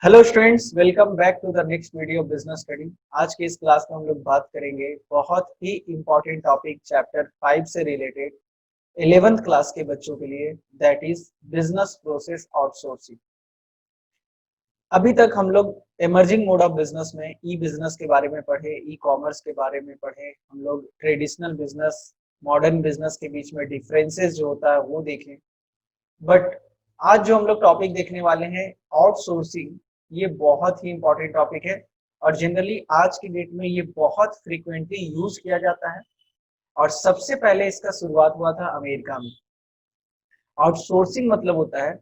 Hello students, welcome back to the next video business study. आज की इस class में हम लोग बात करेंगे बहुत ही इंपॉर्टेंट टॉपिक चैप्टर 5 से रिलेटेड 11th क्लास के बच्चों के लिए, that is business process outsourcing. अभी तक हम लोग इमर्जिंग मोड ऑफ बिजनेस में ई बिजनेस के बारे में पढ़े, ई कॉमर्स के बारे में पढ़े, हम लोग ट्रेडिशनल बिजनेस मॉडर्न बिजनेस के बीच में डिफरेंसेस जो होता है वो देखें। बट आज जो हम लोग टॉपिक देखने वाले हैं आउटसोर्सिंग, ये बहुत ही इंपॉर्टेंट टॉपिक है और जनरली आज की डेट में ये बहुत फ्रीक्वेंटली यूज किया जाता है और सबसे पहले इसका शुरुआत हुआ था अमेरिका में। आउटसोर्सिंग मतलब होता है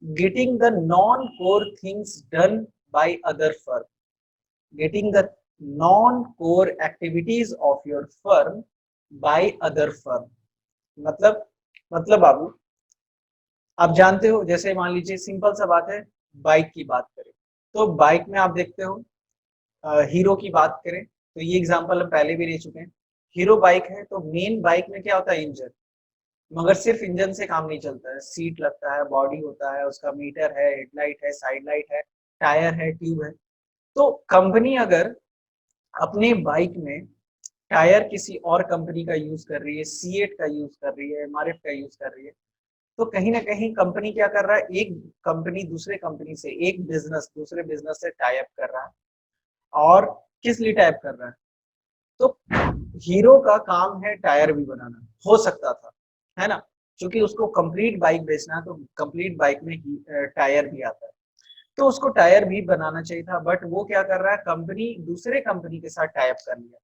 getting the non core things done by other firm, getting the non core activities of your firm by other firm. मतलब बाबू, आप जानते हो, जैसे मान लीजिए सिंपल सा बात है, बाइक की बात करें तो बाइक में आप देखते हो, हीरो की बात करें तो ये एग्जांपल हम पहले भी ले चुके हैं। हीरो बाइक है तो मेन बाइक में क्या होता है, इंजन। मगर सिर्फ इंजन से काम नहीं चलता है, सीट लगता है, बॉडी होता है, उसका मीटर है, हेडलाइट है, साइड लाइट है, टायर है, ट्यूब है। तो कंपनी अगर अपने बाइक में टायर किसी और कंपनी का यूज कर रही है, सीएट का यूज कर रही है, एमआरएफ का यूज कर रही है, तो कहीं ना कहीं कंपनी क्या कर रहा है, एक कंपनी दूसरे कंपनी से, एक बिजनेस दूसरे बिजनेस से टाई अप कर रहा है। और किस लिए टाई अप कर रहा है? तो हीरो का काम है टायर भी बनाना, हो सकता था, है ना, क्योंकि उसको कंप्लीट बाइक बेचना है तो कंप्लीट बाइक में टायर भी आता है, तो उसको टायर भी बनाना चाहिए था। बट वो क्या कर रहा है, कंपनी दूसरे कंपनी के साथ टाई अप कर लिया।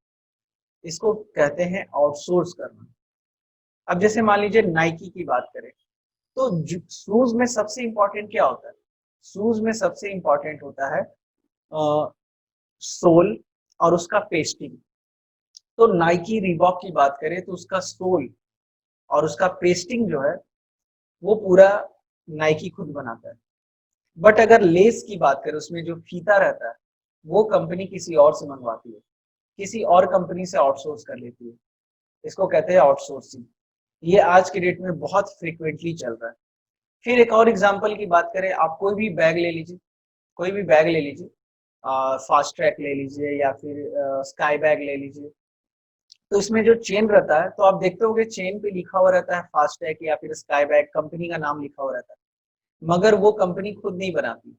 इसको कहते हैं आउटसोर्स करना। अब जैसे मान लीजिए नाइकी की बात करें तो शूज में सबसे इंपॉर्टेंट क्या होता है? शूज में सबसे इंपॉर्टेंट होता है सोल और उसका पेस्टिंग। तो नाइकी रिबॉक की बात करें तो उसका सोल और उसका पेस्टिंग जो है वो पूरा नाइकी खुद बनाता है। बट अगर लेस की बात करें, उसमें जो फीता रहता है वो कंपनी किसी और से मंगवाती है, किसी और कंपनी से आउटसोर्स कर लेती है। इसको कहते हैं आउटसोर्सिंग। ये आज के डेट में बहुत फ्रिक्वेंटली चल रहा है। फिर एक और एग्जांपल की बात करें, आप कोई भी बैग ले लीजिए, कोई भी बैग ले लीजिए, फास्ट ट्रैक ले लीजिए या फिर स्काई बैग ले लीजिए। तो इसमें जो चेन रहता है, तो आप देखते होंगे चेन पे लिखा हुआ रहता है फास्ट ट्रैक या फिर स्काई बैग, कंपनी का नाम लिखा हुआ रहता है। मगर वो कंपनी खुद नहीं बनाती।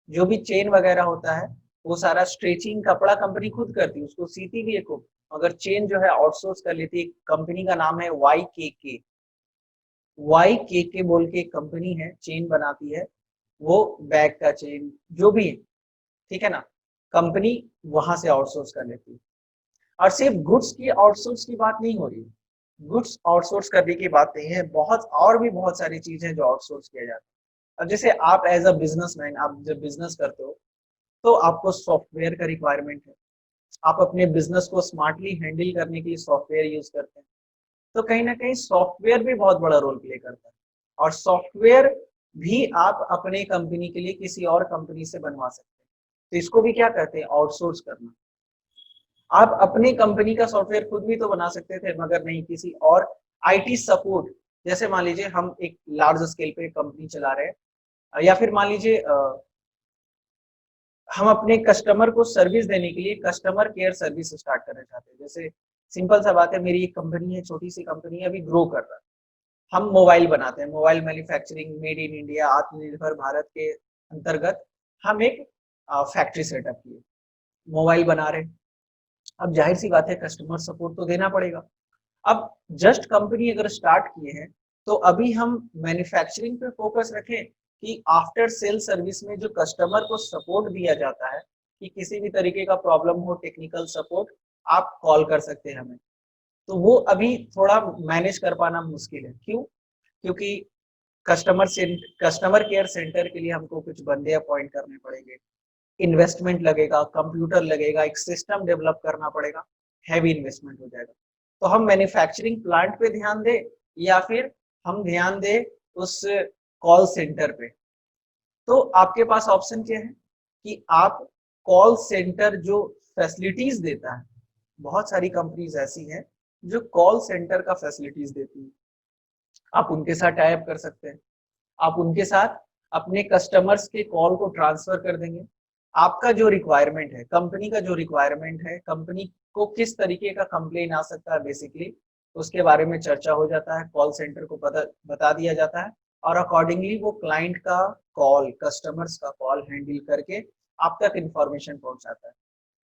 जो भी चेन वगैरह होता है वो सारा स्ट्रेचिंग कपड़ा कंपनी खुद करती है, उसको सीती भी है खुद। मगर चेन जो है आउटसोर्स कर लेती है। कंपनी का नाम है YKK। YKK बोल के एक कंपनी है, चेन बनाती है, वो बैग का चेन जो भी है, ठीक है ना, कंपनी वहां से आउटसोर्स कर लेती है। और सिर्फ गुड्स की आउटसोर्स की बात नहीं हो रही है, गुड्स आउटसोर्स करने की बात नहीं है, बहुत और भी बहुत सारी चीजें जो आउटसोर्स किया जाता है। अब जैसे आप एज अ बिजनेसमैन, आप जब बिजनेस करते हो तो आपको सॉफ्टवेयर का रिक्वायरमेंट है। आप अपने बिजनेस को स्मार्टली हैंडल करने के लिए सॉफ्टवेयर यूज करते हैं। तो कहीं ना कहीं सॉफ्टवेयर भी बहुत बड़ा रोल प्ले करता है। और सॉफ्टवेयर भी आप अपने कंपनी के लिए किसी और कंपनी से बनवा सकते हैं। तो इसको भी क्या कहते हैं, आउटसोर्स करना। आप अपनी कंपनी का सॉफ्टवेयर खुद भी तो बना सकते थे, मगर नहीं, किसी और आईटी सपोर्ट। जैसे मान लीजिए हम एक लार्ज स्केल पे कंपनी चला रहे हैं, या फिर मान लीजिए हम अपने कस्टमर को सर्विस देने के लिए कस्टमर केयर सर्विस स्टार्ट करना चाहते हैं। जैसे सिंपल सा बात है, मेरी एक कंपनी है, छोटी सी कंपनी है, अभी ग्रो कर रहा है। हम मोबाइल बनाते हैं, mobile manufacturing, made in India, आत्मनिर्भर भारत के अंतर्गत हम एक फैक्ट्री सेटअप किए, मोबाइल बना रहे हैं। अब जाहिर सी बात है, कस्टमर सपोर्ट तो देना पड़ेगा। अब जस्ट कंपनी अगर स्टार्ट किए हैं तो अभी हम मैन्युफैक्चरिंग पे फोकस रखें कि आफ्टर सेल सर्विस में जो कस्टमर को सपोर्ट दिया जाता है, कि किसी भी तरीके का प्रॉब्लम हो, टेक्निकल सपोर्ट आप कॉल कर सकते हैं हमें, तो वो अभी थोड़ा मैनेज कर पाना मुश्किल है। क्यों? क्योंकि कस्टमर केयर सेंटर के लिए हमको कुछ बंदे अपॉइंट करने पड़ेंगे, इन्वेस्टमेंट लगेगा, कंप्यूटर लगेगा, एक सिस्टम डेवलप करना पड़ेगा, हैवी इन्वेस्टमेंट हो जाएगा। तो हम मैन्युफैक्चरिंग प्लांट पे ध्यान दें या फिर हम ध्यान दें उस कॉल सेंटर पे? तो आपके पास ऑप्शन क्या है कि आप कॉल सेंटर जो फैसिलिटीज देता है, बहुत सारी कंपनीज ऐसी हैं जो कॉल सेंटर का फैसिलिटीज देती है, आप उनके साथ टाई अप कर सकते हैं। आप उनके साथ अपने कस्टमर्स के कॉल को ट्रांसफर कर देंगे। आपका जो रिक्वायरमेंट है, कंपनी का जो रिक्वायरमेंट है, कंपनी को किस तरीके का कंप्लेन आ सकता है बेसिकली, उसके बारे में चर्चा हो जाता है, कॉल सेंटर को बता दिया जाता है और अकॉर्डिंगली वो क्लाइंट का कॉल, कस्टमर्स का कॉल हैंडल करके आप तक इंफॉर्मेशन पहुंचाता है।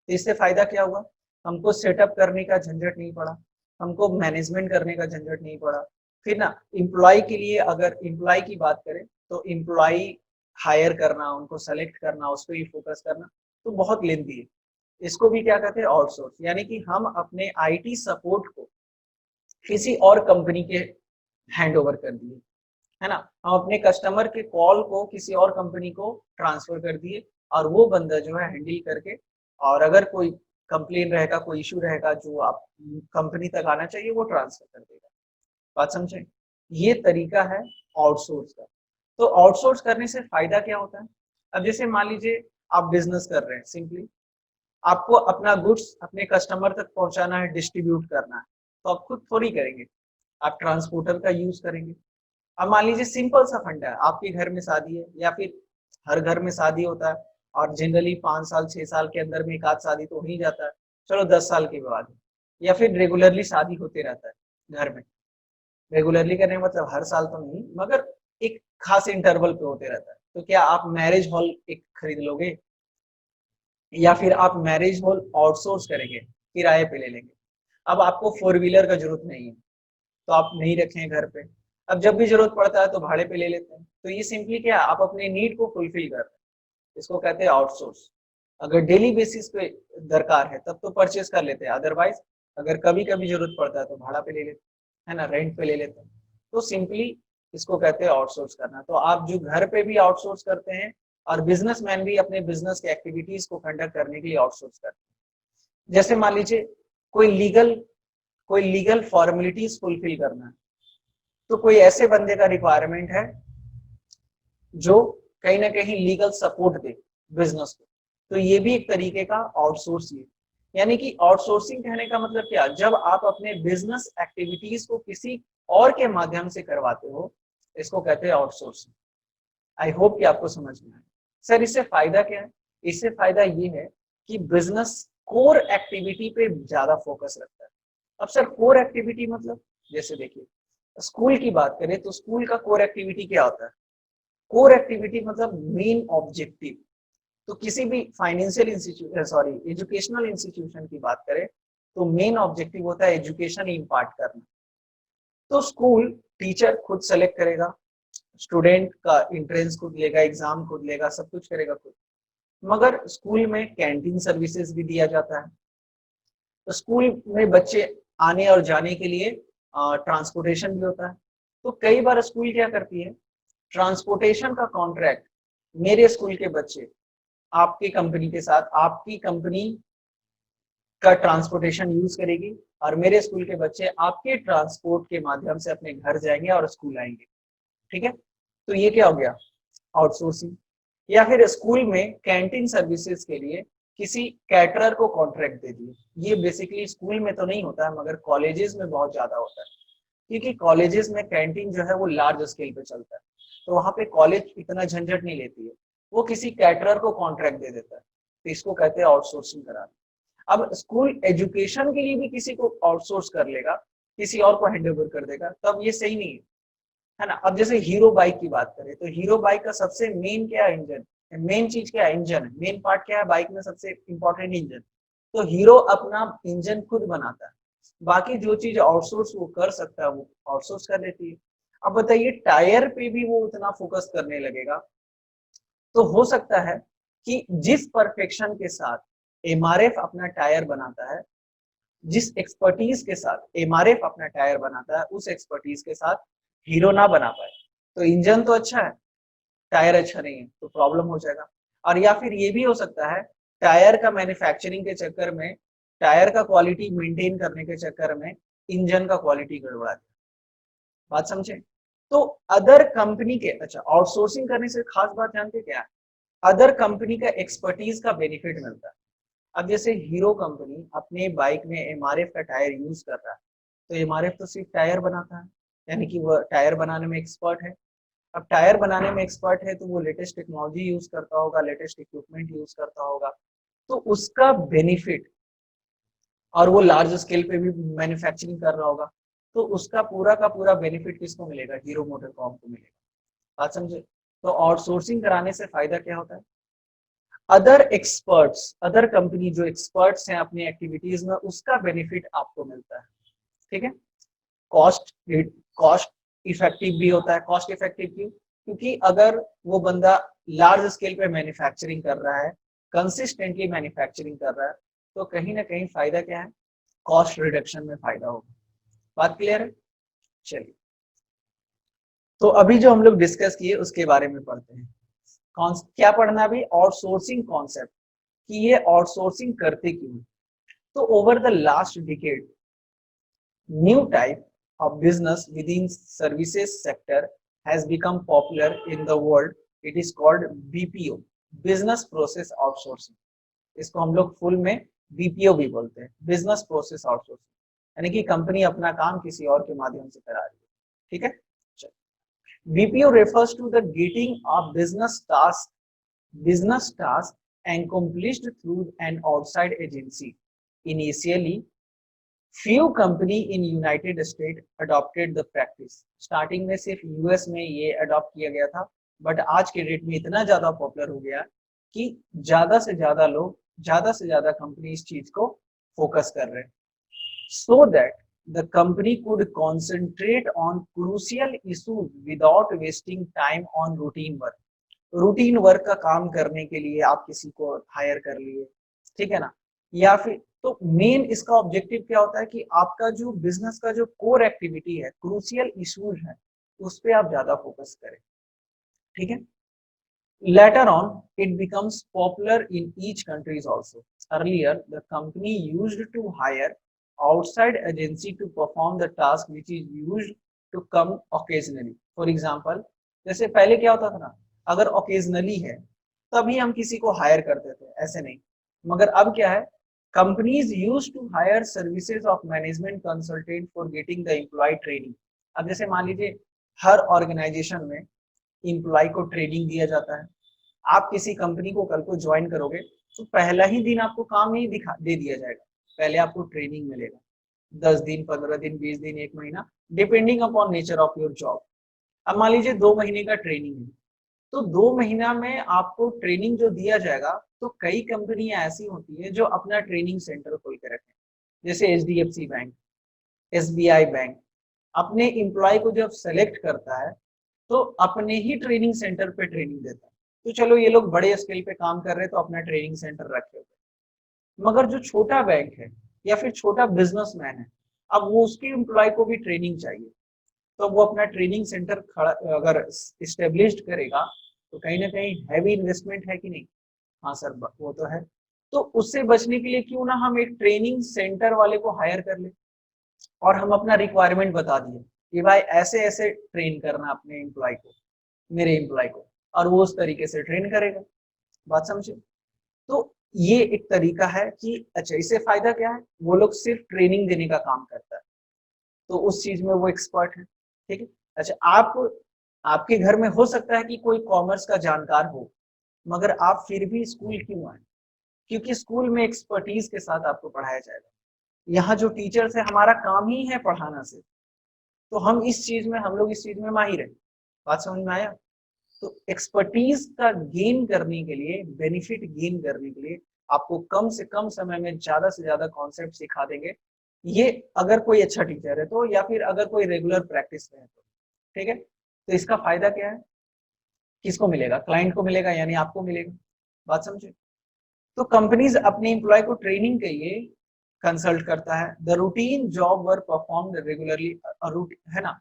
तो इससे फायदा क्या हुआ, हमको सेटअप करने का झंझट नहीं पड़ा, हमको मैनेजमेंट करने का झंझट नहीं पड़ा। फिर ना एम्प्लॉय के लिए, अगर एम्प्लॉय की बात करें तो एम्प्लॉय हायर करना, उनको सेलेक्ट करना, उस पर ही फोकस करना तो बहुत लेंथी है। इसको भी क्या कहते हैं, आउटसोर्स, यानी कि हम अपने आईटी सपोर्ट को किसी और कंपनी के हैंड ओवर कर दिए, है ना। हम अपने कस्टमर के कॉल को किसी और कंपनी को ट्रांसफर कर दिए और वो बंदा जो है हैंडल करके, और अगर कोई कंप्लेन रहेगा, कोई इशू रहेगा जो आप कंपनी तक आना चाहिए, वो ट्रांसफर कर देगा। बात समझे, ये तरीका है आउटसोर्स का। तो आउटसोर्स करने से फायदा क्या होता है, अब जैसे मान लीजिए आप बिजनेस कर रहे हैं, सिंपली आपको अपना गुड्स अपने कस्टमर तक पहुंचाना है, डिस्ट्रीब्यूट करना है, तो आप खुद थोड़ी करेंगे, आप ट्रांसपोर्टर का यूज करेंगे। अब मान लीजिए सिंपल सा फंडा है, आपके घर में शादी है या फिर हर घर में शादी होता है और जनरली 5 साल 6 साल के अंदर में एक आध शादी तो हो ही जाता है, चलो 10 साल के बाद, या फिर रेगुलरली शादी होते रहता है घर में। रेगुलरली करने का मतलब हर साल तो नहीं, मगर एक खास इंटरवल पे होते रहता है। तो क्या आप मैरिज हॉल एक खरीद लोगे, या फिर आप मैरिज हॉल आउटसोर्स करेंगे, किराए पे ले लेंगे। अब आपको 4 व्हीलर का जरूरत नहीं है तो आप नहीं रखें घर पे, अब जब भी जरूरत पड़ता है तो भाड़े पे ले लेते हैं। तो ये सिंपली क्या, आप अपने नीड को फुलफिल कर रहे हैं, इसको कहते हैं आउटसोर्स। अगर डेली बेसिस पे दरकार है तब तो परचेज कर लेते हैं, अदरवाइज अगर कभी कभी जरूरत पड़ता है तो भाड़ा पे ले लेते हैं, है ना, रेंट पे ले लेते हैं। तो सिंपली इसको कहते हैं आउटसोर्स करना। तो आप जो घर पे भी आउटसोर्स करते हैं और बिजनेसमैन भी अपने बिजनेस के एक्टिविटीज को कंडक्ट करने के लिए आउटसोर्स करते हैं। जैसे मान लीजिए कोई लीगल फॉर्मेलिटीज फुलफिल करना है, तो कोई ऐसे बंदे का रिक्वायरमेंट है जो कहीं ना कहीं लीगल सपोर्ट दे बिजनेस को, तो ये भी एक तरीके का आउटसोर्स है। यानी कि आउटसोर्सिंग कहने का मतलब क्या, जब आप अपने बिजनेस एक्टिविटीज को किसी और के माध्यम से करवाते हो, इसको कहते हैं आउटसोर्सिंग। आई होप कि आपको समझ में आए। सर इससे फायदा क्या है, इससे फायदा ये है कि बिजनेस कोर एक्टिविटी पे ज्यादा फोकस रखता है। अब सर कोर एक्टिविटी मतलब, जैसे देखिए स्कूल की बात करें तो स्कूल का कोर एक्टिविटी क्या होता है, कोर एक्टिविटी मतलब मेन ऑब्जेक्टिव। तो किसी भी financial institution, sorry educational institution की बात करें तो मेन ऑब्जेक्टिव होता है एजुकेशन इम्पार्ट करना। तो स्कूल टीचर खुद सेलेक्ट करेगा, स्टूडेंट का एंट्रेंस खुद लेगा, एग्जाम खुद लेगा, सब कुछ करेगा खुद। मगर स्कूल में कैंटीन सर्विसेज भी दिया जाता है, तो स्कूल में बच्चे आने और जाने के लिए ट्रांसपोर्टेशन भी होता है। तो कई बार स्कूल क्या करती है, ट्रांसपोर्टेशन का कॉन्ट्रैक्ट मेरे स्कूल के बच्चे आपकी कंपनी के साथ, आपकी कंपनी का ट्रांसपोर्टेशन यूज करेगी और मेरे स्कूल के बच्चे आपके ट्रांसपोर्ट के माध्यम से अपने घर जाएंगे और स्कूल आएंगे। ठीक है, तो ये क्या हो गया, आउटसोर्सिंग। या फिर स्कूल में कैंटीन सर्विसेज के लिए किसी कैटरर को कॉन्ट्रैक्ट दे दिए। ये बेसिकली स्कूल में तो नहीं होता है मगर कॉलेजेस में बहुत ज्यादा होता है, क्योंकि कॉलेजेस में कैंटीन जो है वो लार्ज स्केल पे चलता है, तो वहां पे कॉलेज इतना झंझट नहीं लेती है, वो किसी कैटरर को कॉन्ट्रैक्ट दे देता है। तो इसको कहते हैं आउटसोर्सिंग कराना। अब स्कूल एजुकेशन के लिए भी किसी को आउटसोर्स कर लेगा, किसी और को हैंड ओवर कर देगा, तब ये सही नहीं है ना। अब जैसे हीरो बाइक की बात करें तो हीरो बाइक का सबसे मेन क्या है, इंजन। मेन चीज क्या है, इंजन है। मेन पार्ट क्या है बाइक में, सबसे इंपॉर्टेंट इंजन। तो हीरो अपना इंजन खुद बनाता है, बाकी जो चीज आउटसोर्स वो कर सकता है वो आउटसोर्स कर लेती है। अब बताइए टायर पे भी वो उतना फोकस करने लगेगा, तो हो सकता है कि जिस परफेक्शन के साथ एमआरएफ अपना टायर बनाता है, जिस एक्सपर्टीज के साथ एमआरएफ अपना टायर बनाता है, उस एक्सपर्टीज के साथ हीरो ना बना पाए, तो इंजन तो अच्छा है, टायर अच्छा नहीं है, तो प्रॉब्लम हो जाएगा। और या फिर ये भी हो सकता है टायर का मैन्युफैक्चरिंग के चक्कर में, टायर का क्वालिटी मेंटेन करने के चक्कर में इंजन का क्वालिटी गड़बड़ा जाए। बात समझे। तो अदर कंपनी के, अच्छा आउटसोर्सिंग करने से खास बात जानते क्या है, अदर कंपनी का एक्सपर्टीज का बेनिफिट मिलता है। अब जैसे हीरो कंपनी अपने बाइक में एमआरएफ का टायर यूज कर रहा है, तो एमआरएफ तो सिर्फ टायर बनाता है, यानी कि वह टायर बनाने में एक्सपर्ट है। अब टायर बनाने में एक्सपर्ट है तो वो लेटेस्ट टेक्नोलॉजी यूज करता होगा, लेटेस्ट इक्विपमेंट यूज करता होगा, तो उसका बेनिफिट, और वो लार्ज स्केल पे भी मैन्युफैक्चरिंग कर रहा होगा, तो उसका पूरा का पूरा बेनिफिट किसको मिलेगा? हीरो मोटरकॉम को मिलेगा। बात समझे? तो आउटसोर्सिंग कराने से फायदा क्या होता है? अदर एक्सपर्ट्स, अदर कंपनी जो एक्सपर्ट्स हैं अपनी एक्टिविटीज में, उसका बेनिफिट आपको मिलता है। ठीक है? कॉस्ट कॉस्ट इफेक्टिव भी होता है। कॉस्ट इफेक्टिव क्यों? क्योंकि अगर वो बंदा लार्ज स्केल पे मैन्युफैक्चरिंग कर रहा है, कंसिस्टेंटली मैन्युफैक्चरिंग कर रहा है, तो कहीं ना कहीं फायदा क्या है? कॉस्ट रिडक्शन में फायदा होगा। बात क्लियर है? चलिए, तो अभी जो हम लोग डिस्कस किए उसके बारे में पढ़ते हैं। कौन क्या पढ़ना है अभी? आउटसोर्सिंग कॉन्सेप्ट, कि ये आउटसोर्सिंग करते क्यों। तो over the last decade, new type of business within services sector has become popular in the world. It is called BPO, business process outsourcing. इसको हम लोग फुल में BPO भी बोलते हैं, बिजनेस प्रोसेस आउटसोर्सिंग, यानी कि कंपनी अपना काम किसी और के माध्यम से करा रही है। ठीक है? BPO refers to the getting a business task accomplished through an outside agency. Initially, few company in United state adopted the practice. Starting में सिर्फ यूएस में ये अडॉप्ट किया गया था, बट आज के डेट में इतना ज्यादा पॉपुलर हो गया कि ज्यादा से ज्यादा लोग, ज्यादा से ज्यादा कंपनी इस चीज को फोकस कर रहे हैं, so that the company could concentrate on crucial issues without wasting time on routine work. Routine work का काम करने के लिए आप किसी को हायर कर लिए, ठीक है ना? या फिर तो मेन इसका ऑब्जेक्टिव क्या होता है कि आपका जो बिजनेस का जो कोर एक्टिविटी है, क्रूशियल इश्यूज है, उस पे आप ज्यादा फोकस करें। ठीक है? Later on, it becomes popular in each countries also. Earlier, the company used to hire outside agency to perform the task which is used to come occasionally. For example, जैसे पहले क्या होता था ना, अगर occasionally है तभी हम किसी को हायर करते थे, ऐसे नहीं। मगर अब क्या है? Companies used to hire services of management consultant for getting the employee training. अब जैसे मान लीजिए हर ऑर्गेनाइजेशन में इम्प्लॉय को ट्रेनिंग दिया जाता है। आप किसी कंपनी को कल को ज्वाइन करोगे तो पहला ही दिन आपको काम नहीं दिखा दे दिया जाएगा, पहले आपको ट्रेनिंग मिलेगा, 10 दिन, 15 दिन, 20 दिन, 1 महीना, depending upon nature of your job. अब मान लीजिए 2 महीने का ट्रेनिंग है, तो 2 महीना में आपको ट्रेनिंग जो दिया जाएगा, तो कई कंपनियां ऐसी होती है जो अपना ट्रेनिंग सेंटर खोल के रखे, जैसे HDFC बैंक, SBI बैंक अपने एम्प्लॉय को जब सेलेक्ट करता है तो अपने ही ट्रेनिंग सेंटर पे ट्रेनिंग देता है। तो चलो ये लोग बड़े स्केल पे काम कर रहे हैं तो अपना ट्रेनिंग सेंटर रखे हुए, मगर जो छोटा बैंक है या फिर छोटा बिजनेसमैन है, अब वो उसके एम्प्लॉय को भी ट्रेनिंग चाहिए, तो वो अपना ट्रेनिंग सेंटर खड़ा अगर इस्टेब्लिश करेगा तो कहीं ना कहीं हैवी इन्वेस्टमेंट है कि नहीं? हाँ सर, वो तो है। तो उससे बचने के लिए क्यों ना हम एक ट्रेनिंग सेंटर वाले को हायर कर ले, और हम अपना रिक्वायरमेंट बता दिए कि भाई ऐसे ऐसे ट्रेन करना अपने एम्प्लॉय को, मेरे एम्प्लॉय को, और वो उस तरीके से ट्रेन करेगा। बात समझे? तो ये एक तरीका है कि अच्छा, इससे फायदा क्या है? वो लोग सिर्फ ट्रेनिंग देने का काम करता है, तो उस चीज में वो एक्सपर्ट है। ठीक है? अच्छा, आपके घर में हो सकता है कि कोई कॉमर्स का जानकार हो, मगर आप फिर भी स्कूल क्यों आए? क्योंकि स्कूल में एक्सपर्टीज के साथ आपको पढ़ाया जाएगा। यहाँ जो टीचर्स है, हमारा काम ही है पढ़ाना से, तो हम लोग इस चीज में माहिर है। बात समझ में आया? तो एक्सपर्टीज का गेन करने के लिए, बेनिफिट गेन करने के लिए आपको कम से कम समय में ज्यादा से ज्यादा कॉन्सेप्ट सिखा देंगे, ये अगर कोई अच्छा टीचर है तो, या फिर अगर कोई रेगुलर प्रैक्टिस में है तो। ठीक है? तो इसका फायदा क्या है? किसको मिलेगा? क्लाइंट को मिलेगा, यानी आपको मिलेगा। बात समझे? तो कंपनीज अपने एम्प्लॉय को ट्रेनिंग के लिए कंसल्ट करता है। The routine job were perform regularly, है ना?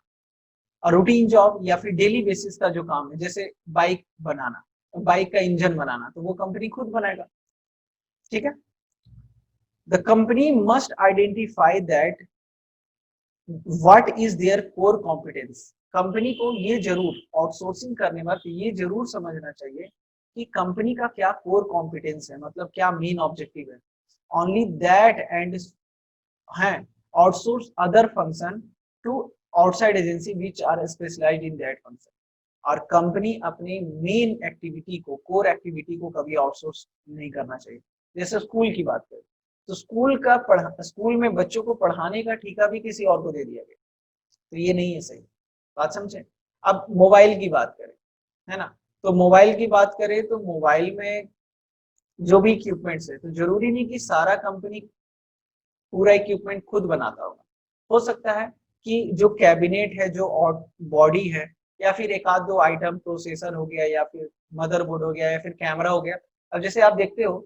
रूटीन जॉब या फिर डेली बेसिस का जो काम है, जैसे बाइक बनाना, बाइक का इंजन बनाना, तो वो कंपनी खुद बनाएगा। ठीक है? The company must identify that what is there core competence. Company को ये जरूर आउटसोर्सिंग करने वक्त ये जरूर समझना चाहिए कि कंपनी का क्या कोर कॉम्पिटेंस है, मतलब क्या मेन ऑब्जेक्टिव है। ओनली दैट एंड है outsource other function to outside agency which are specialized in that function. और कंपनी अपनी मेन एक्टिविटी को, कोर एक्टिविटी को कभी आउटसोर्स नहीं करना चाहिए। जैसे स्कूल की बात करें तो स्कूल में बच्चों को पढ़ाने का ठेका भी किसी और को दे दिया गया, तो ये नहीं है सही। बात समझे। अब मोबाइल की बात करें, है ना, तो मोबाइल की बात करें तो मोबाइल में जो भी इक्विपमेंट्स है, तो जरूरी नहीं कि सारा कंपनी पूरा इक्विपमेंट खुद बनाता होगा। हो सकता है कि जो कैबिनेट है, जो बॉडी है, या फिर एक आध दो आइटम, प्रोसेसर हो गया या फिर मदरबोर्ड हो गया या फिर कैमरा हो गया। अब जैसे आप देखते हो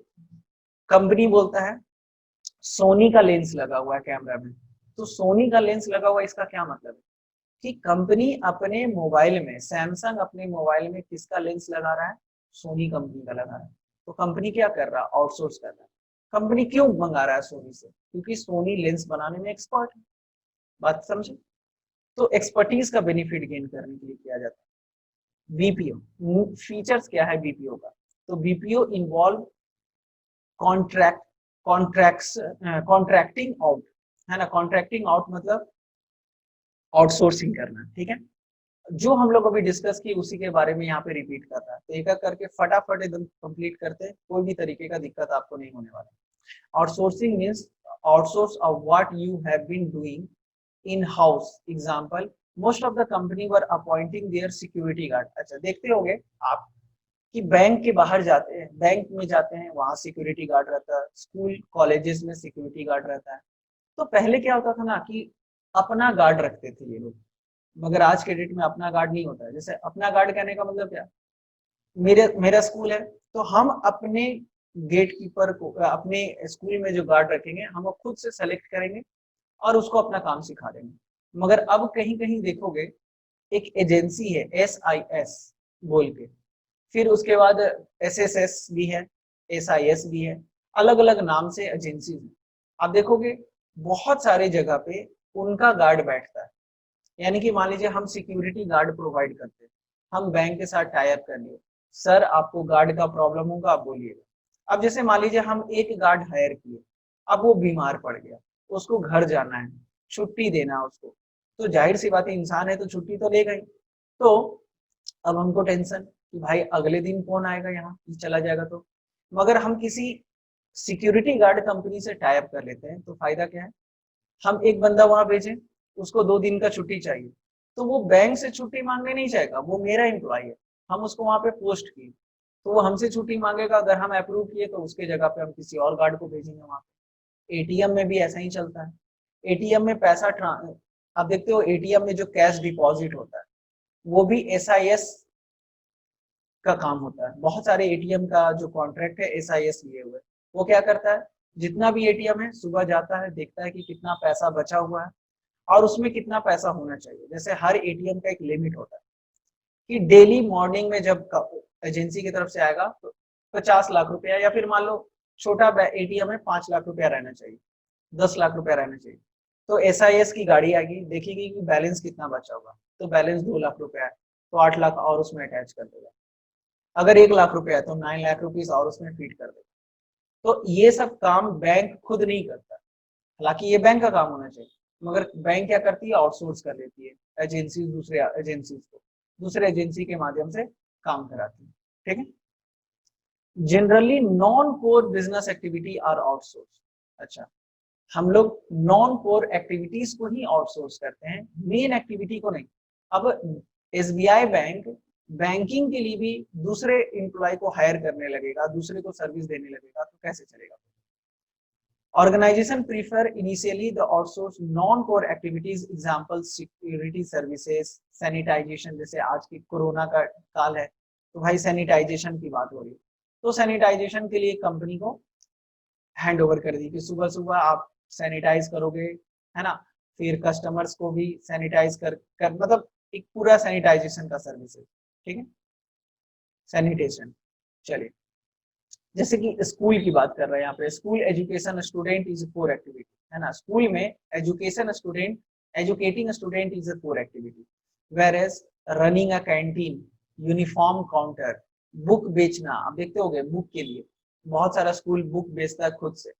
कंपनी बोलता है सोनी का लेंस लगा हुआ है कैमरा में, तो सोनी का लेंस लगा हुआ है, इसका क्या मतलब है कि कंपनी अपने मोबाइल में, सैमसंग अपने मोबाइल में किसका लेंस लगा रहा है, सोनी कंपनी का लगा रहा है। तो कंपनी क्या कर रहा है, आउटसोर्स कर रहा है। कंपनी क्यों मंगा रहा है सोनी से, क्योंकि सोनी लेंस बनाने में एक्सपर्ट है। बात समझे। तो एक्सपर्टीज का बेनिफिट गेन करने के लिए किया जाता है बीपीओ। फीचर्स क्या है बीपीओ का, तो BPO involve contract contracting out, है ना। कॉन्ट्रैक्टिंग आउट मतलब आउटसोर्सिंग करना, ठीक है। जो हम लोग अभी डिस्कस किए उसी के बारे में यहाँ पे रिपीट कर रहा है, तो एक एक करके फटाफट एकदम कंप्लीट करते हैं, कोई भी तरीके का दिक्कत आपको नहीं होने वाला। Outsourcing means outsource of what you have been doing in house. Example, most of the company were appointing their security guard. अच्छा, देखते होंगे आप कि बैंक के बाहर जाते हैं, बैंक में जाते हैं, वहां सिक्योरिटी गार्ड रहता है, स्कूल कॉलेजेस में सिक्योरिटी गार्ड रहता है। तो पहले क्या होता था ना कि अपना गार्ड रखते थे ये लोग, मगर आज के डेट में अपना गार्ड नहीं होता है। जैसे अपना गार्ड कहने का मतलब क्या, मेरा स्कूल है तो हम अपने गेट कीपर को, अपने स्कूल में जो गार्ड रखेंगे हम वो खुद से सेलेक्ट करेंगे और उसको अपना काम सिखा देंगे। मगर अब कहीं कहीं देखोगे एक एजेंसी है SIS बोल के, फिर उसके बाद SSS भी है, SIS भी है, अलग अलग नाम से एजेंसी है। आप देखोगे बहुत सारे जगह पे उनका गार्ड बैठता है। यानी कि मान लीजिए हम सिक्योरिटी गार्ड प्रोवाइड करते हैं, हम बैंक के साथ टाई अप कर लिए, सर आपको गार्ड का प्रॉब्लम होगा आप बोलिएगा। अब जैसे मान लीजिए हम एक गार्ड हायर किए, अब वो बीमार पड़ गया, उसको घर जाना है, छुट्टी देना है उसको, तो जाहिर सी बात है इंसान है तो छुट्टी तो लेगा ही। तो अब हमको टेंशन कि भाई अगले दिन कौन आएगा, यहाँ चला जाएगा तो। मगर हम किसी सिक्योरिटी गार्ड कंपनी से टाई अप कर लेते हैं तो फायदा क्या है, हम एक बंदा वहां भेजें, उसको 2 दिन का छुट्टी चाहिए, तो वो बैंक से छुट्टी मांगने नहीं जाएगा, वो मेरा एम्प्लॉय है, हम उसको वहां पे पोस्ट किए, तो वो हमसे छुट्टी मांगेगा, अगर हम अप्रूव किए तो उसके जगह पे हम किसी और गार्ड को भेजेंगे वहां पे। एटीएम में भी ऐसा ही चलता है। एटीएम में पैसा आप देखते हो एटीएम में जो कैश डिपॉजिट होता है वो भी SIS का काम होता है। बहुत सारे एटीएम का जो कॉन्ट्रैक्ट है SIS लिए हुए, वो क्या करता है, जितना भी एटीएम है सुबह जाता है, देखता है कि कितना पैसा बचा हुआ है और उसमें कितना पैसा होना चाहिए। जैसे हर एटीएम का एक लिमिट होता है कि डेली मॉर्निंग में जब एजेंसी की तरफ से आएगा तो 50 लाख रुपया, या फिर मान लो छोटा एटीएम है 5 लाख रुपया रहना चाहिए, 10 लाख रुपया रहना चाहिए, तो SIS की गाड़ी आएगी, देखेगी कि बैलेंस कितना बचा हुआ, तो बैलेंस 2 लाख रुपया है, तो 8 लाख और उसमें अटैच कर देगा। अगर 1 लाख रुपया है तो 9 लाख रुपीज और उसमें फीड कर देगा। तो ये सब काम बैंक खुद नहीं करता, हालांकि ये बैंक का काम होना चाहिए, मगर बैंक क्या करती है, आउटसोर्स कर लेती है एजेंसी, दूसरे एजेंसी को, दूसरे एजेंसी के माध्यम से काम कराती है, ठीक है। Generally non core business activity are outsource. अच्छा, हम लोग नॉन कोर एक्टिविटीज को ही आउटसोर्स करते हैं, मेन एक्टिविटी को नहीं। अब SBI बैंक बैंकिंग के लिए भी दूसरे एम्प्लॉय को हायर करने लगेगा, दूसरे को सर्विस देने लगेगा, तो कैसे चलेगा। Organization prefer initially the outsource non-core activities, example security services, sanitation, जैसे आज की कोरोना का काल है तो भाई सैनिटाइजेशन की बात हो रही है, तो सैनिटाइजेशन के लिए कंपनी को हैंड ओवर कर दी कि सुबह सुबह आप सैनिटाइज करोगे, है ना, फिर कस्टमर्स को भी सैनिटाइज कर मतलब एक पूरा सैनिटाइजेशन का सर्विस है, ठीक है, सैनिटेशन। चलिए, जैसे कि स्कूल की बात कर रहे हैं यहाँ पे, school education student is core activity, है ना, स्कूल में education student, educating student is a core activity, where as running a canteen, uniform counter, book बेचना, आप देखते होंगे बुक के लिए बहुत सारा स्कूल बुक बेचता है खुद से,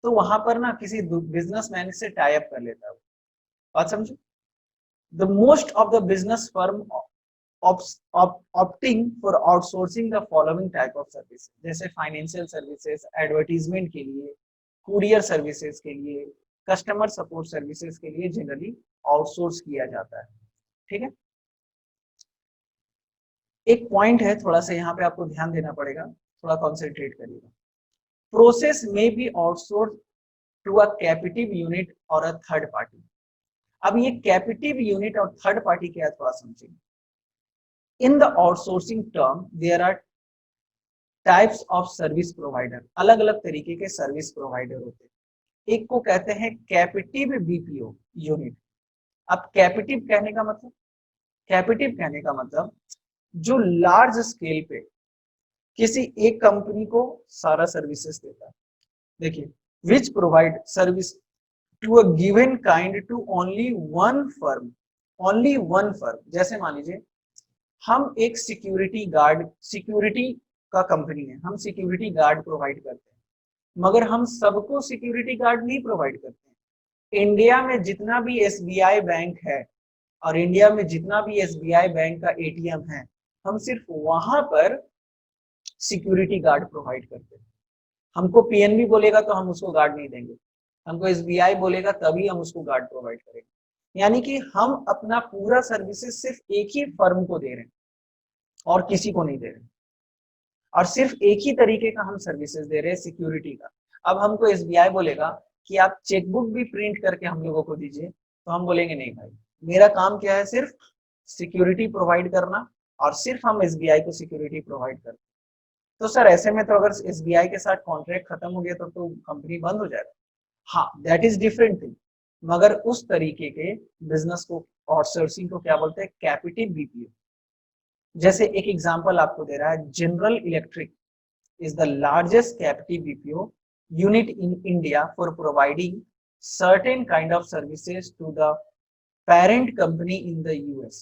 तो वहां पर ना किसी बिजनेसमैन से टाई अप कर लेता है, बात समझो। The most of the business firm opting for outsourcing the following type of services, जैसे फाइनेंशियल सर्विसेज, एडवर्टीजमेंट के लिए, कुरियर सर्विसेज के लिए, कस्टमर सपोर्ट सर्विसेज के लिए जनरली आउटसोर्स किया जाता है। ठीक है, एक पॉइंट है थोड़ा सा यहाँ पे आपको ध्यान देना पड़ेगा, थोड़ा कॉन्सेंट्रेट करिएगा। प्रोसेस में B outsource to a captive unit और अ थर्ड पार्टी। अब ये कैपिटिव यूनिट और थर्ड पार्टी क्या है थोड़ा समझिए। In the outsourcing term there are types of service provider, अलग अलग तरीके के सर्विस प्रोवाइडर होते हैं। एक को कहते हैं कैपिटिव बीपीओ यूनिट। अब कैपिटिव कहने का मतलब, कैपिटिव कहने का मतलब जो लार्ज स्केल पे किसी एक कंपनी को सारा सर्विसेज देता है। देखिए, which provide service to a given kind to only one firm, only one firm. जैसे मान लीजिए हम एक सिक्योरिटी गार्ड, सिक्योरिटी का कंपनी है, हम सिक्योरिटी गार्ड प्रोवाइड करते हैं, मगर हम सबको सिक्योरिटी गार्ड नहीं प्रोवाइड करते हैं। इंडिया में जितना भी एसबीआई बैंक है और इंडिया में जितना भी एसबीआई बैंक का एटीएम है, हम सिर्फ वहां पर सिक्योरिटी गार्ड प्रोवाइड करते हैं। हमको पीएनबी बोलेगा तो हम उसको गार्ड नहीं देंगे, हमको एसबीआई बोलेगा तभी हम उसको गार्ड प्रोवाइड करेंगे। यानी कि हम अपना पूरा सर्विसेज सिर्फ एक ही फर्म को दे रहे हैं और किसी को नहीं दे रहे, और सिर्फ एक ही तरीके का हम सर्विसेज दे रहे हैं, सिक्योरिटी का। अब हमको एसबीआई बोलेगा कि आप चेकबुक भी प्रिंट करके हम लोगों को दीजिए, तो हम बोलेंगे नहीं भाई, मेरा काम क्या है, सिर्फ सिक्योरिटी प्रोवाइड करना, और सिर्फ हम एसबीआई को सिक्योरिटी प्रोवाइड करते। तो सर ऐसे में तो अगर एसबीआई के साथ कॉन्ट्रैक्ट खत्म हो गया तो कंपनी बंद हो जाएगा। हाँ, दैट इज डिफरेंट थिंग, मगर उस तरीके के बिजनेस को आउटसोर्सिंग को क्या बोलते हैं, कैपिटिव बीपीओ। जैसे एक एग्जांपल आपको दे रहा है, general electric is the largest captive BPO unit in India for providing certain kind of services to the parent company in the US।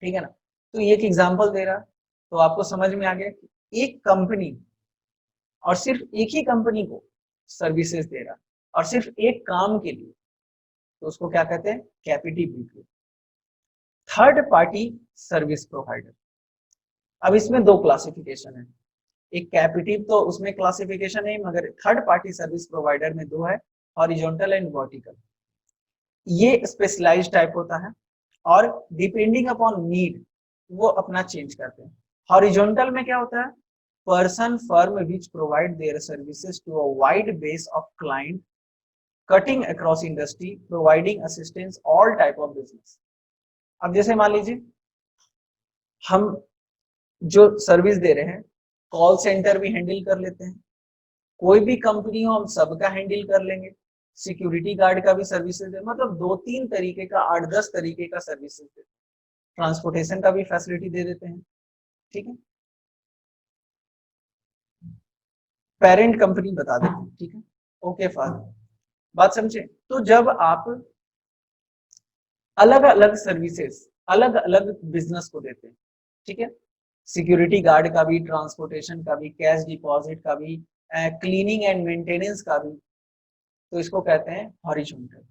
ठीक है ना, तो ये एक एग्जांपल दे रहा, तो आपको समझ में आ गया कि एक कंपनी और सिर्फ एक ही कंपनी को सर्विसेज दे रहा और सिर्फ एक काम के लिए, तो उसको क्या कहते हैं, captive BPO. Third party service provider, अब इसमें दो क्लासिफिकेशन है, एक कैपिटिव तो उसमें क्लासिफिकेशन नहीं, मगर थर्ड पार्टी सर्विस प्रोवाइडर में दो है, हॉरिजॉन्टल एंड वर्टिकल। ये स्पेशलाइज्ड टाइप होता है और डिपेंडिंग अपॉन नीड वो अपना चेंज करते हैं। हॉरिजॉन्टल में क्या होता है, person firm which provide their services to a wide base of client cutting across industry providing assistance all type of business. अब जैसे मान लीजिए हम जो सर्विस दे रहे हैं, कॉल सेंटर भी हैंडल कर लेते हैं, कोई भी कंपनी हो हम सबका हैंडल कर लेंगे, सिक्योरिटी गार्ड का भी सर्विसेज है, मतलब 2-3 तरीके का, 8-10 तरीके का सर्विसेज देते हैं, ट्रांसपोर्टेशन का भी फैसिलिटी दे देते हैं। ठीक है, पेरेंट कंपनी बता देते हैं। ठीक है, ओके फादर, बात समझे। तो जब आप अलग अलग सर्विसेज अलग अलग बिजनेस को देते हैं, ठीक है, सिक्योरिटी गार्ड का भी, ट्रांसपोर्टेशन का भी, कैश डिपॉजिट का भी, क्लीनिंग एंड मेंटेनेंस का भी, तो इसको कहते हैं हॉरिजॉन्टल।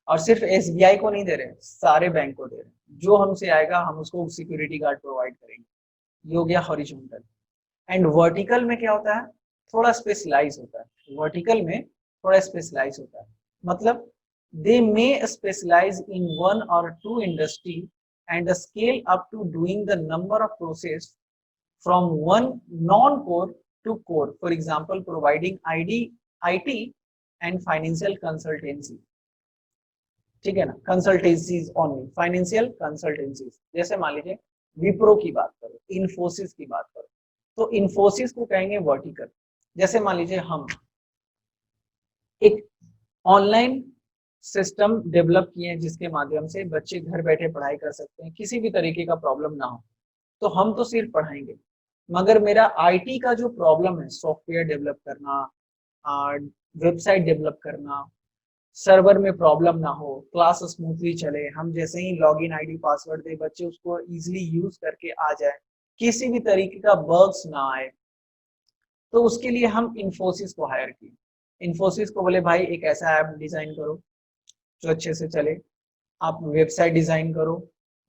और सिर्फ एसबीआई को नहीं दे रहे, सारे बैंक को दे रहे हैं, जो हमसे आएगा हम उसको सिक्योरिटी गार्ड प्रोवाइड करेंगे, ये हो गया हॉरिजॉन्टल। एंड वर्टिकल में क्या होता है, थोड़ा स्पेशलाइज होता है, वर्टिकल में थोड़ा स्पेशलाइज होता है, मतलब they may specialize in one or two industry and scale up to doing the number of process from one non-core to core, for example providing IT and financial consultancy। ठीक है ना, consultancies only, financial consultancies. जैसे मान लीजिए विप्रो की बात करो, इन्फोसिस की बात करो, तो इन्फोसिस को कहेंगे वर्टिकल। जैसे मान लीजिए हम एक ऑनलाइन सिस्टम डेवलप किए हैं जिसके माध्यम से बच्चे घर बैठे पढ़ाई कर सकते हैं, किसी भी तरीके का प्रॉब्लम ना हो, तो हम तो सिर्फ पढ़ाएंगे, मगर मेरा आईटी का जो प्रॉब्लम है, सॉफ्टवेयर डेवलप करना, वेबसाइट डेवलप करना, सर्वर में प्रॉब्लम ना हो, क्लास स्मूथली चले, हम जैसे ही लॉगिन आईडी पासवर्ड दे बच्चे उसको इजीली यूज करके आ जाए, किसी भी तरीके का बग्स ना आए, तो उसके लिए हम इन्फोसिस को हायर किए। इन्फोसिस को बोले भाई एक ऐसा ऐप डिजाइन करो जो अच्छे से चले, आप वेबसाइट डिजाइन करो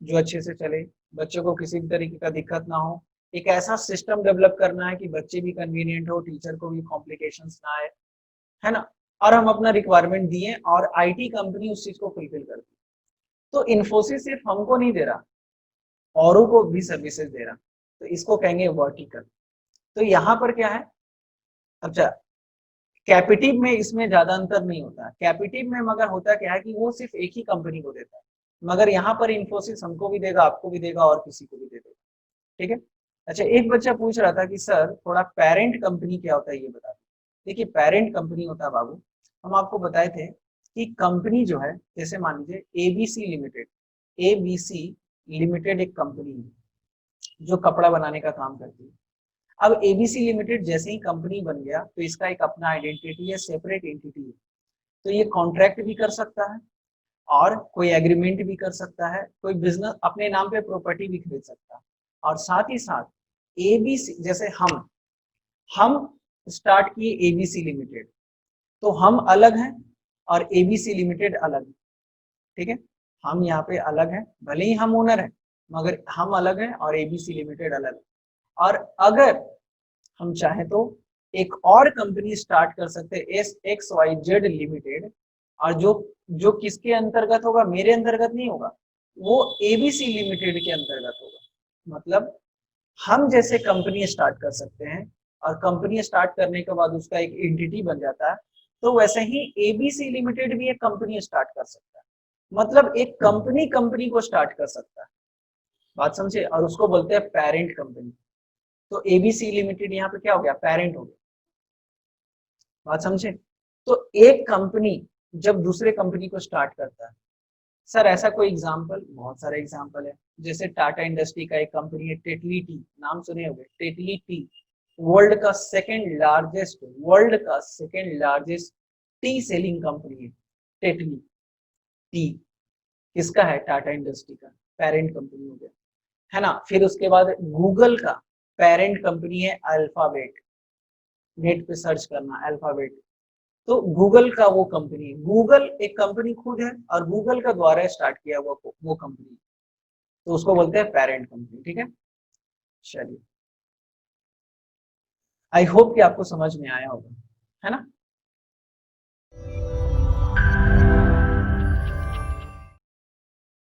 जो अच्छे से चले, बच्चों को किसी भी तरीके का दिक्कत ना हो, एक ऐसा सिस्टम डेवलप करना है कि बच्चे भी कन्वीनियंट हो, टीचर को भी कॉम्प्लिकेशंस ना आए, है ना। और हम अपना रिक्वायरमेंट दिए और आईटी कंपनी उस चीज को फुलफिल करती है। तो इन्फोसिस सिर्फ हमको नहीं दे रहा, औरों को भी सर्विसेज दे रहा, तो इसको कहेंगे वर्टिकल। तो यहाँ पर क्या है, अच्छा कैपिटिव में इसमें ज्यादा अंतर नहीं होता, कैपिटिव में मगर होता क्या है कि वो सिर्फ एक ही कंपनी को देता है, मगर यहाँ पर इन्फोसिस हमको भी देगा, आपको भी देगा और किसी को भी दे देगा, ठीक है। अच्छा एक बच्चा पूछ रहा था कि सर थोड़ा पेरेंट कंपनी क्या होता है ये बता दीजिए। देखिए पेरेंट कंपनी होता है बाबू, हम आपको बताए थे कि कंपनी जो है, जैसे मान लीजिए एबीसी लिमिटेड, एबीसी लिमिटेड एक कंपनी है जो कपड़ा बनाने का काम करती है। अब एबीसी लिमिटेड जैसे ही कंपनी बन गया तो इसका एक अपना आइडेंटिटी है, सेपरेट एंटिटी है, तो ये कॉन्ट्रैक्ट भी कर सकता है और कोई एग्रीमेंट भी कर सकता है, कोई बिजनेस अपने नाम पे प्रॉपर्टी भी खरीद सकता है। और साथ ही साथ एबीसी, जैसे हम स्टार्ट किए एबीसी लिमिटेड, तो हम अलग हैं और एबीसी लिमिटेड अलग है, ठीक है। हम यहाँ पे अलग हैं, भले ही हम ओनर हैं मगर हम अलग हैं और एबीसी लिमिटेड अलग है। और अगर हम चाहें तो एक और कंपनी स्टार्ट कर सकते हैं, S X Y Z limited, और जो जो किसके अंतर्गत होगा, मेरे अंतर्गत नहीं होगा, वो एबीसी लिमिटेड के अंतर्गत होगा। मतलब हम जैसे कंपनी स्टार्ट कर सकते हैं और कंपनी स्टार्ट करने के बाद उसका एक एंटिटी बन जाता है, तो वैसे ही एबीसी लिमिटेड भी एक कंपनी स्टार्ट कर सकता है। मतलब एक कंपनी कंपनी को स्टार्ट कर सकता है, बात समझे, और उसको बोलते हैं पेरेंट कंपनी। तो एबीसी लिमिटेड यहाँ पे क्या हो गया, पेरेंट हो गया, बात समझे। तो एक कंपनी जब दूसरे कंपनी को स्टार्ट करता है, सर ऐसा कोई एग्जांपल, बहुत सारे एग्जांपल है। जैसे टाटा इंडस्ट्री का एक कंपनी है टेटली टी, नाम सुने होंगे, टेटली टी वर्ल्ड का second largest T selling company है टेटली टी। किसका है, टाटा इंडस्ट्री का, पेरेंट कंपनी हो गया, है ना। फिर उसके बाद गूगल का पेरेंट कंपनी है अल्फाबेट, नेट पे सर्च करना अल्फाबेट, तो गूगल का वो कंपनी, गूगल एक कंपनी खुद है और गूगल का द्वारा स्टार्ट किया हुआ वो कंपनी, तो उसको बोलते हैं पेरेंट कंपनी, ठीक है। चलिए आई होप कि आपको समझ में आया होगा, है ना।